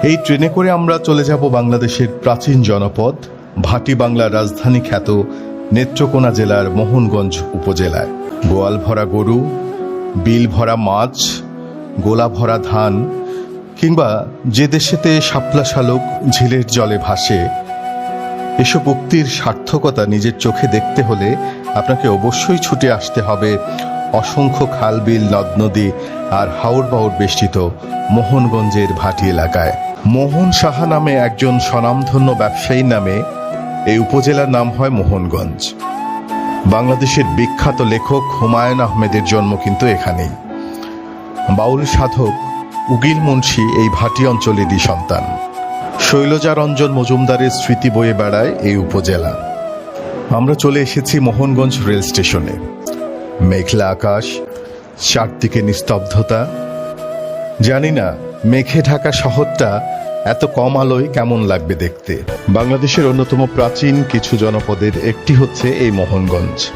এই ট্রেনে করে আমরা চলে যাব বাংলাদেশের প্রাচীন জনপদ ভাটি বাংলার রাজধানী খ্যাত নেত্রকোনা জেলার মোহনগঞ্জ উপজেলায়। গোয়াল ভরা গরু, বিল ভরা মাছ, গোলা ভরা ধান, কিংবা যে দেশেতে শাপলা শালুক ঝিলের জলে ভাসে, এসব উক্তির সার্থকতা নিজের চোখে দেখতে হলে আপনাকে অবশ্যই ছুটে আসতে হবে অসংখ্য খাল বিল নদ নদী আর হাওর বাওর বেষ্টিত মোহনগঞ্জের ভাটি এলাকায়। মোহন সাহা নামে একজন স্বনামধন্য ব্যবসায়ীর নামে এই উপজেলার নাম হয় মোহনগঞ্জ। বাংলাদেশের বিখ্যাত লেখক হুমায়ুন আহমেদের জন্ম কিন্তু এখানেই। বাউল সাধক উকিল মুন্সি এই ভাটি অঞ্চলেরই সন্তান। শৈলজা রঞ্জন মজুমদারের স্মৃতি বয়ে বেড়ায় এই উপজেলা। আমরা চলে এসেছি মোহনগঞ্জ রেল স্টেশনে। মেঘলা আকাশ, চারদিকে নিস্তব্ধতা। জানি না মেঘে ঢাকা শহরটা এত কম আলোয় কেমন লাগবে দেখতে। বাংলাদেশের অন্যতম প্রাচীন কিছু জনপদের একটি হচ্ছে এই মোহনগঞ্জ।